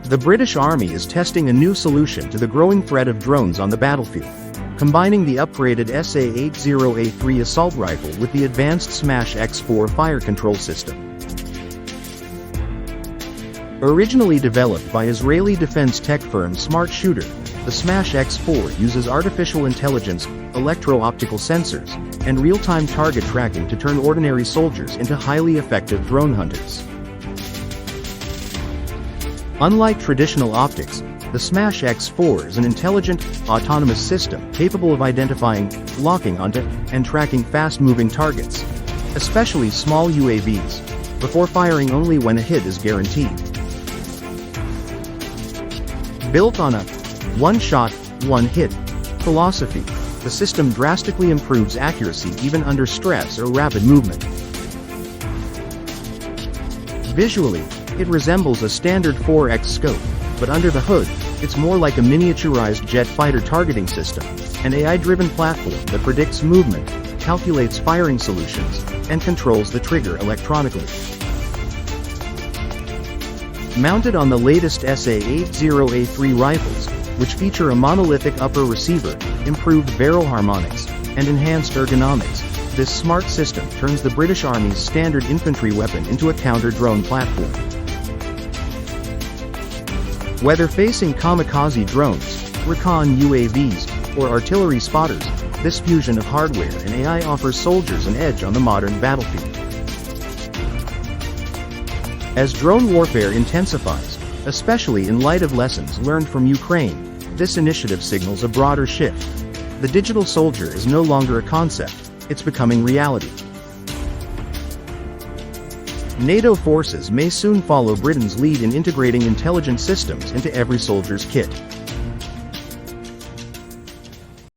The British Army is testing a new solution to the growing threat of drones on the battlefield, combining the upgraded SA-80A3 assault rifle with the advanced Smash X4 fire control system. Originally developed by Israeli defense tech firm SmartShooter, the Smash X4 uses artificial intelligence, electro-optical sensors, and real-time target tracking to turn ordinary soldiers into highly effective drone hunters. Unlike traditional optics, the Smash X4 is an intelligent, autonomous system capable of identifying, locking onto, and tracking fast-moving targets, especially small UAVs, before firing only when a hit is guaranteed. Built on a one-shot, one-hit philosophy, the system drastically improves accuracy even under stress or rapid movement. Visually, it resembles a standard 4x scope, but under the hood, it's more like a miniaturized jet fighter targeting system, an AI-driven platform that predicts movement, calculates firing solutions, and controls the trigger electronically. Mounted on the latest SA-80A3 rifles, which feature a monolithic upper receiver, improved barrel harmonics, and enhanced ergonomics, this smart system turns the British Army's standard infantry weapon into a counter-drone platform. Whether facing kamikaze drones, recon UAVs, or artillery spotters, this fusion of hardware and AI offers soldiers an edge on the modern battlefield. As drone warfare intensifies, especially in light of lessons learned from Ukraine, this initiative signals a broader shift. The digital soldier is no longer a concept, it's becoming reality. NATO forces may soon follow Britain's lead in integrating intelligent systems into every soldier's kit.